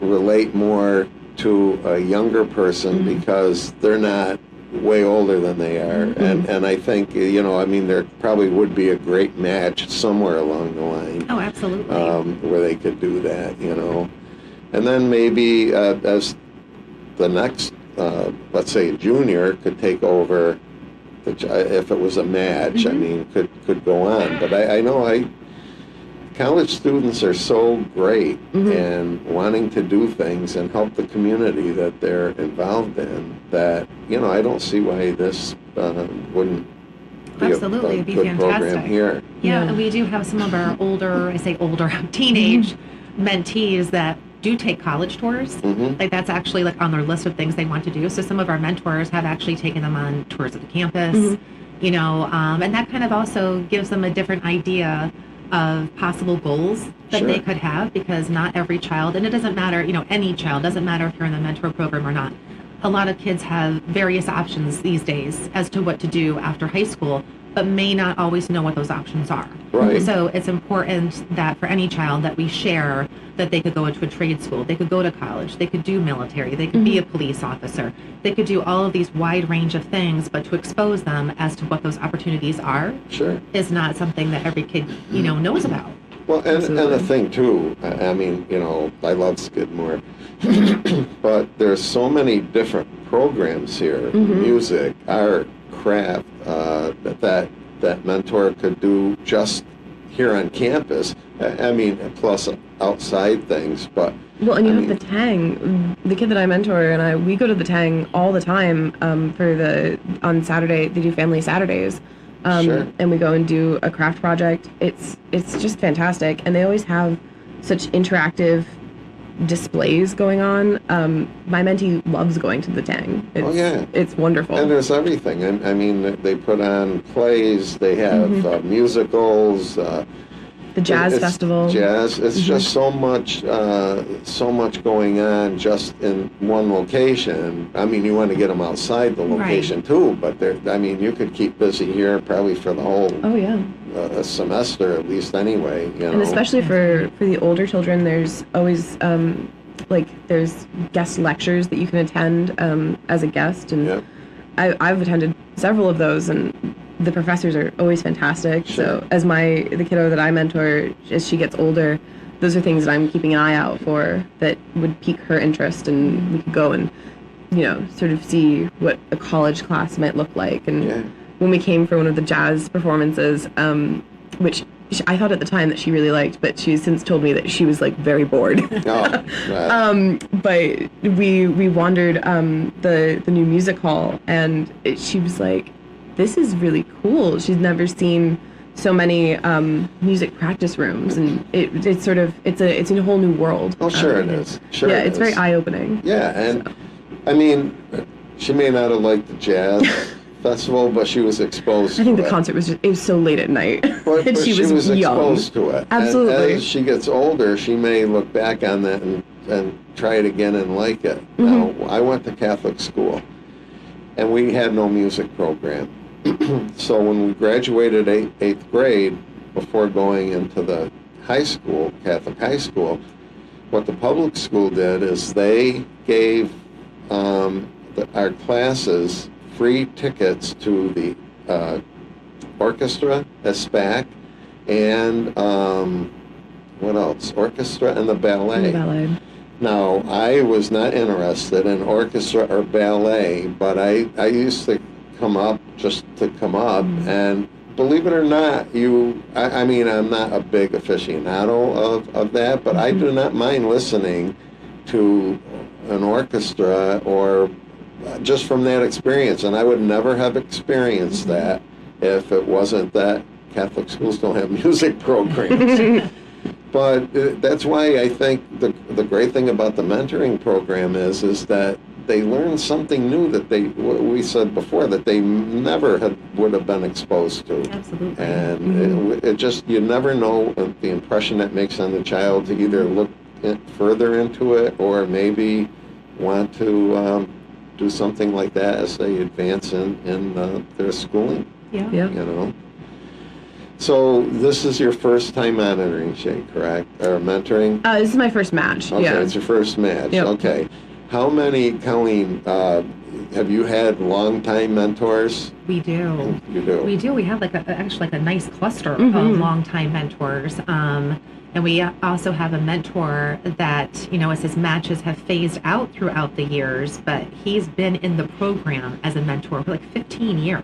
Speaker 2: relate more to a younger person because they're not way older than they are. And I think, there probably would be a great match somewhere along the line.
Speaker 3: Oh, absolutely.
Speaker 2: Where they could do that, And then maybe as the next, let's say, junior could take over, if it was a match, I mean, could go on. But I know college students are so great
Speaker 4: Mm-hmm.
Speaker 2: and wanting to do things and help the community that they're involved in that, I don't see why this wouldn't be
Speaker 3: Absolutely,
Speaker 2: a
Speaker 3: it'd be
Speaker 2: good
Speaker 3: fantastic.
Speaker 2: program here.
Speaker 3: Yeah,
Speaker 4: Yeah.
Speaker 3: and we do have some of our older, teenage mentees that do take college tours.
Speaker 2: Mhm.
Speaker 3: Like that's actually like on their list of things they want to do. So some of our mentors have actually taken them on tours of the campus, and that kind of also gives them a different idea of possible goals that they
Speaker 2: Sure.
Speaker 3: could have, because not every child, and it doesn't matter, any child, doesn't matter if you're in the mentor program or not. A lot of kids have various options these days as to what to do after high school, but may not always know what those options are.
Speaker 2: Right.
Speaker 3: So it's important that for any child that we share that they could go into a trade school, they could go to college, they could do military, they could be a police officer, they could do all of these wide range of things, but to expose them as to what those opportunities are
Speaker 2: Sure.
Speaker 3: is not something that every kid, knows about.
Speaker 2: Well, and the
Speaker 4: Absolutely.
Speaker 2: thing too, I mean, I love Skidmore, but there's so many different programs here, music, art, craft, that mentor could do just here on campus. I mean, plus outside things, but
Speaker 4: Well, and you
Speaker 2: I
Speaker 4: have
Speaker 2: mean-
Speaker 4: the Tang. The kid that I mentor and we go to the Tang all the time on Saturday. They do family Saturdays.
Speaker 2: Sure.
Speaker 4: And we go and do a craft project. It's just fantastic. And they always have such interactive displays going on. My mentee loves going to the Tang.
Speaker 2: Oh, yeah.
Speaker 4: It's wonderful.
Speaker 2: and there's everything. I mean, they put on plays, they have musicals.
Speaker 4: The jazz
Speaker 2: It's
Speaker 4: festival.
Speaker 2: Jazz. It's just so much going on just in one location. I mean, you want to get them outside the location too, but you could keep busy here probably for the whole
Speaker 4: Oh yeah.
Speaker 2: semester at least anyway.
Speaker 4: And especially for the older children, there's always there's guest lectures that you can attend as a guest, and
Speaker 2: Yeah.
Speaker 4: I've attended several of those, and the professors are always fantastic.
Speaker 2: Sure.
Speaker 4: So as the kiddo that I mentor, as she gets older, those are things that I'm keeping an eye out for that would pique her interest, and we could go and sort of see what a college class might look like. And
Speaker 2: Yeah.
Speaker 4: when we came for one of the jazz performances, which I thought at the time that she really liked, but she's since told me that she was very bored.
Speaker 2: Oh, right.
Speaker 4: But we wandered the new music hall, and she was like, "This is really cool." She's never seen so many music practice rooms, and it's a whole new world.
Speaker 2: Oh, sure it is. Sure
Speaker 4: yeah,
Speaker 2: it
Speaker 4: it's
Speaker 2: is.
Speaker 4: very eye opening.
Speaker 2: Yeah, and I mean, she may not have liked the jazz festival, but she was exposed to
Speaker 4: I think
Speaker 2: it.
Speaker 4: the concert was so late at night,
Speaker 2: But
Speaker 4: and she was young.
Speaker 2: exposed to it.
Speaker 4: Absolutely.
Speaker 2: And as she gets older, she may look back on that and try it again and like it. Now, I went to Catholic school, and we had no music program. So when we graduated eighth grade, before going into the high school, Catholic high school, what the public school did is they gave our classes free tickets to the orchestra, a SPAC, and what else? Orchestra and the ballet.
Speaker 4: Ballet.
Speaker 2: Now, I was not interested in orchestra or ballet, but I used to come up just to come up, and believe it or not, I mean, I'm not a big aficionado of that, but I do not mind listening to an orchestra or just from that experience, and I would never have experienced that if it wasn't that Catholic schools don't have music programs. But that's why I think the great thing about the mentoring program is that they learn something new that we said before, that they never would have been exposed to.
Speaker 3: Absolutely.
Speaker 2: And it just, you never know the impression that makes on the child to either look further into it or maybe want to do something like that as they advance in their schooling,
Speaker 4: Yeah.
Speaker 2: So this is your first time monitoring, Shea, correct? Or mentoring?
Speaker 4: This is my first match.
Speaker 2: Okay,
Speaker 4: Yeah.
Speaker 2: it's your first match.
Speaker 4: Yep.
Speaker 2: Okay. How many, Colleen, have you had long-time mentors?
Speaker 3: We do.
Speaker 2: You do?
Speaker 3: We do. We have actually a nice cluster of longtime mentors. And we also have a mentor that, as his matches have phased out throughout the years, but he's been in the program as a mentor for 15 years.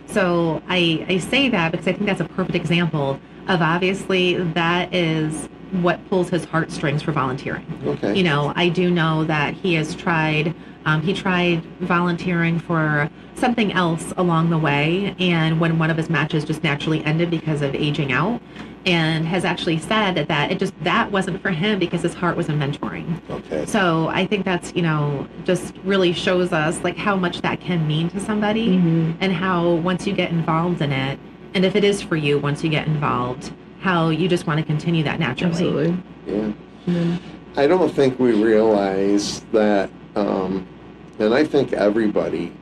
Speaker 3: So I say that because I think that's a perfect example of obviously that is what pulls his heartstrings for volunteering.
Speaker 2: Okay.
Speaker 3: You know, I do know that he has tried, he tried volunteering for something else along the way, and when one of his matches just naturally ended because of aging out, and has actually said that wasn't for him because his heart was in mentoring.
Speaker 2: Okay.
Speaker 3: So I think that's, you know, just really shows us like how much that can mean to somebody, and how once you get involved in it, and if it is for you, once you get involved, how you just want to continue that naturally.
Speaker 4: Absolutely.
Speaker 2: Yeah. I don't think we realize that, and I think everybody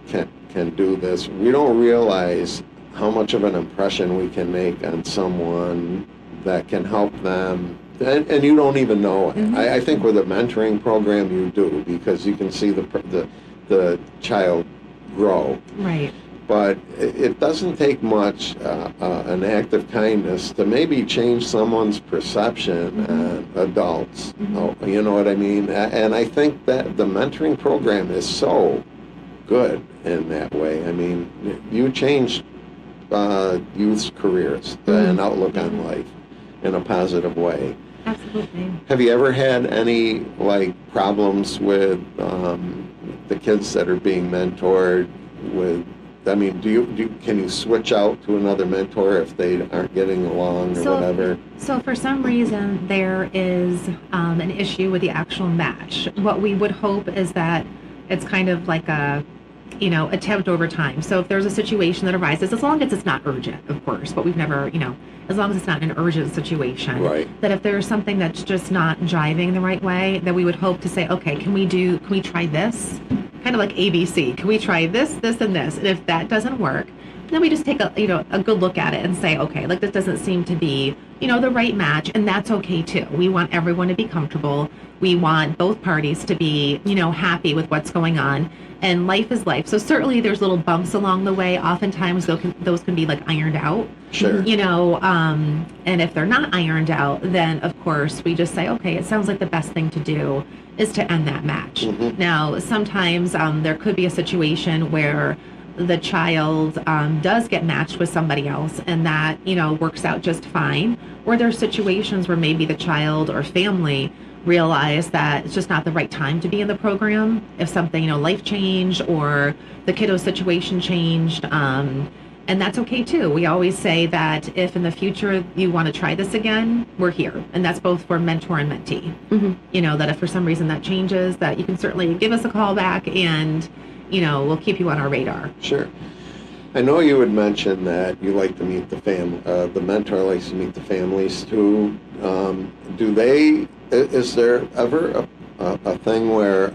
Speaker 2: can do this. We don't realize how much of an impression we can make on someone that can help them, and you don't even know it. I think with a mentoring program you do, because you can see the child grow.
Speaker 3: Right.
Speaker 2: But it doesn't take much, an act of kindness to maybe change someone's perception on adults. You know what I mean? And I think that the mentoring program is so good in that way. I mean, you changed youth's careers and outlook on life in a positive way.
Speaker 3: Absolutely.
Speaker 2: Have you ever had any like problems with the kids that are being mentored with? I mean, can you switch out to another mentor if they aren't getting along or whatever?
Speaker 3: So for some reason there is an issue with the actual match. What we would hope is that it's kind of like a, you know, attempt over time. So if there's a situation that arises, as long as it's not urgent, of course, but we've never, you know, as long as it's not an urgent situation,
Speaker 2: right,
Speaker 3: that if there's something that's just not jiving the right way, that we would hope to say, okay, can we try this? Kind of like ABC. Can we try this, this, and this? And if that doesn't work, then we just take a good look at it and say, okay, like this doesn't seem to be, you know, the right match, and that's okay too. We want everyone to be comfortable. We want both parties to be, you know, happy with what's going on. And life is life. So certainly there's little bumps along the way. Oftentimes those can be like ironed out.
Speaker 2: Sure.
Speaker 3: You know, and if they're not ironed out, then of course we just say, okay, it sounds like the best thing to do is to end that match. Now, sometimes there could be a situation where the child does get matched with somebody else, and that, you know, works out just fine. Or there's situations where maybe the child or family realize that it's just not the right time to be in the program. If something, you know, life changed or the kiddo situation changed, and that's okay too. We always say that if in the future you want to try this again, we're here. And that's both for mentor and mentee. You know, that if for some reason that changes, that you can certainly give us a call back, and, you know, we'll keep you on our radar.
Speaker 2: Sure. I know you had mentioned that you like to meet the mentor likes to meet the families too. Is there ever a thing where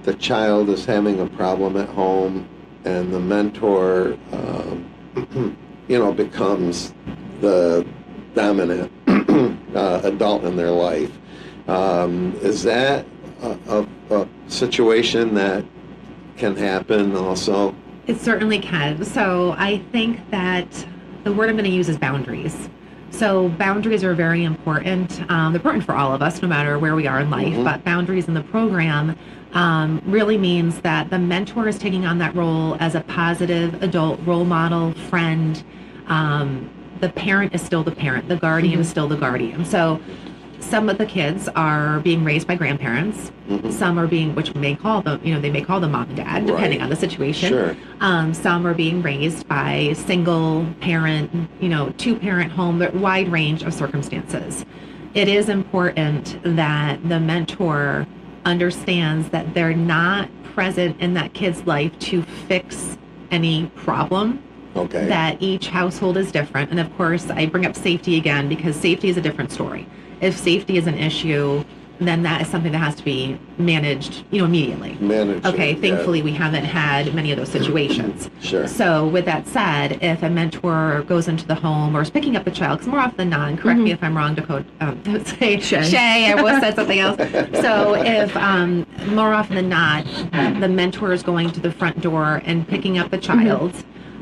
Speaker 2: the child is having a problem at home and the mentor, you know, becomes the dominant adult in their life? Is that a situation that can happen also?
Speaker 3: It certainly can. So I think that the word I'm going to use is boundaries. So boundaries are very important. They're important for all of us, no matter where we are in life. But boundaries in the program really means that the mentor is taking on that role as a positive adult role model, friend. The parent is still the parent. The guardian is still the guardian. So some of the kids are being raised by grandparents. Some are being, which may call them, you know, they may call them mom and dad, depending on the situation.
Speaker 2: Sure.
Speaker 3: Some are being raised by single parent, you know, two-parent home, but wide range of circumstances. It is important that the mentor understands that they're not present in that kid's life to fix any problem.
Speaker 2: Okay.
Speaker 3: That each household is different. And of course, I bring up safety again because safety is a different story. If safety is an issue, then that is something that has to be managed, you know, immediately. Okay, thankfully we haven't had many of those situations.
Speaker 2: Sure.
Speaker 3: So with that said, if a mentor goes into the home or is picking up the child, because more often than not, and correct me if I'm wrong, Dakota, say Shea, I almost said something else. So if more often than not, the mentor is going to the front door and picking up the child,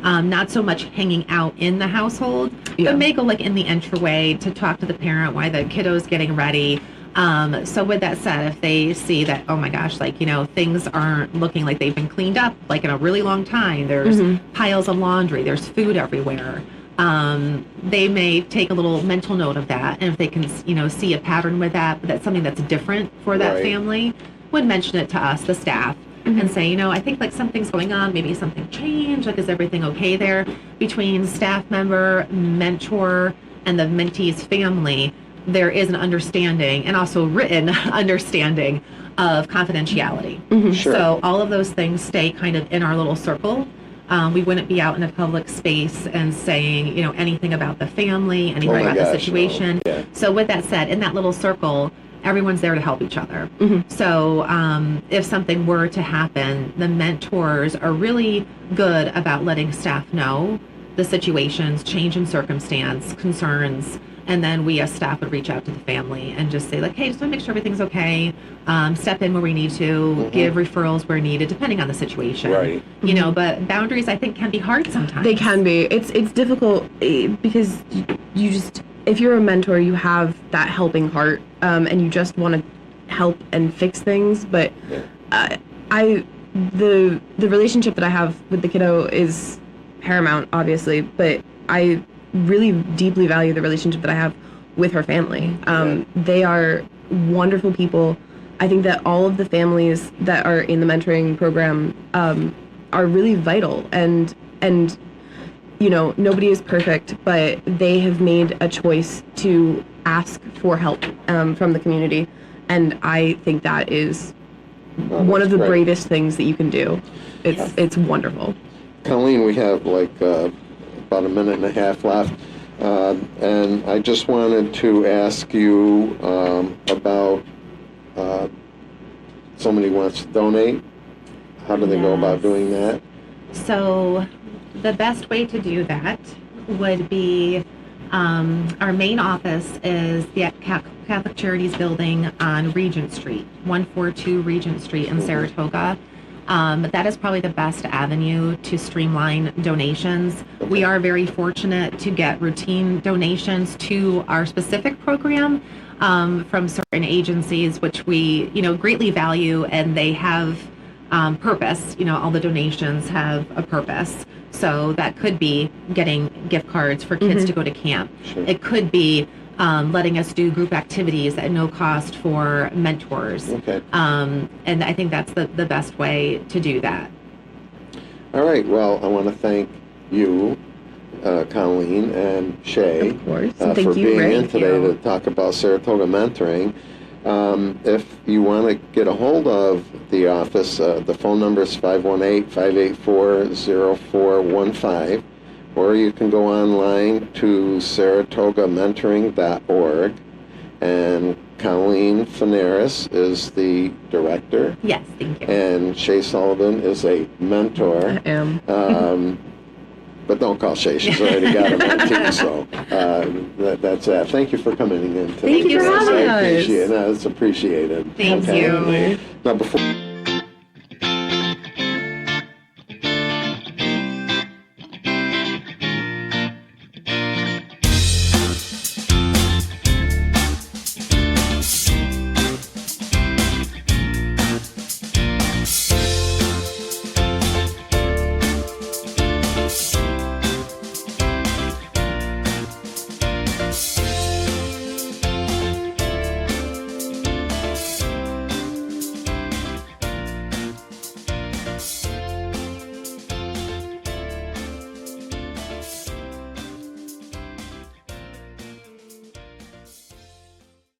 Speaker 3: not so much hanging out in the household, but may go like in the entryway to talk to the parent while the kiddo's getting ready. So with that said, if they see that, oh my gosh, like, you know, things aren't looking like they've been cleaned up like in a really long time, there's piles of laundry, there's food everywhere, they may take a little mental note of that, and if they can, see a pattern with that, but that's something that's different for that
Speaker 2: Right.
Speaker 3: family, would mention it to us, the staff, and say, I think like something's going on, maybe something changed, like is everything okay there? Between staff member, mentor, and the mentee's family, there is an understanding, and also written understanding of confidentiality.
Speaker 2: Sure.
Speaker 3: So all of those things stay kind of in our little circle. We wouldn't be out in a public space and saying, anything about the family, anything
Speaker 2: Oh my
Speaker 3: about
Speaker 2: gosh,
Speaker 3: the
Speaker 2: no.
Speaker 3: situation.
Speaker 2: Yeah.
Speaker 3: So with that said, in that little circle, everyone's there to help each other. So if something were to happen, the mentors are really good about letting staff know the situations, change in circumstance, concerns, and then we as staff would reach out to the family and just say like, hey, just want to make sure everything's okay. Step in where we need to, give referrals where needed, depending on the situation.
Speaker 2: Right.
Speaker 3: But boundaries I think can be hard sometimes.
Speaker 4: They can be. It's difficult because you just, if you're a mentor, you have that helping heart, and you just want to help and fix things. But the relationship that I have with the kiddo is paramount, obviously. But I really deeply value the relationship that I have with her family. They are wonderful people. I think that all of the families that are in the mentoring program are really vital, and nobody is perfect, but they have made a choice to ask for help from the community, and I think that is one of the
Speaker 2: great.
Speaker 4: bravest things that you can do. It's wonderful.
Speaker 2: Colleen, we have like about a minute and a half left, and I just wanted to ask you about somebody wants to donate. How do they go about doing that?
Speaker 3: So the best way to do that would be our main office is the Catholic Charities building on Regent Street, 142 Regent Street in Saratoga. That is probably the best avenue to streamline donations. We are very fortunate to get routine donations to our specific program from certain agencies, which we, greatly value, and they have purpose. All the donations have a purpose. So that could be getting gift cards for kids to go to camp.
Speaker 2: Sure.
Speaker 3: It could be letting us do group activities at no cost for mentors.
Speaker 2: Okay.
Speaker 3: And I think that's the best way to do that.
Speaker 2: All right. Well, I want to thank you, Colleen and Shea,
Speaker 4: Of course.
Speaker 2: for
Speaker 4: Thank you,
Speaker 2: being
Speaker 4: Ray.
Speaker 2: in today to talk about Saratoga mentoring. If you want to get a hold of the office, the phone number is 518-584-0415, or you can go online to saratogamentoring.org, and Colleen Forneris is the director,
Speaker 3: Yes, thank you.
Speaker 2: and Shea Sullivan is a mentor.
Speaker 4: I am.
Speaker 2: But don't call Shea, she's already got a mentee, so that's that. Thank you for coming in today.
Speaker 3: Thank you for
Speaker 2: guys.
Speaker 3: having
Speaker 2: I
Speaker 4: us.
Speaker 2: appreciate it. No, it's appreciated.
Speaker 3: Thank
Speaker 2: Okay.
Speaker 3: you.
Speaker 2: Now, before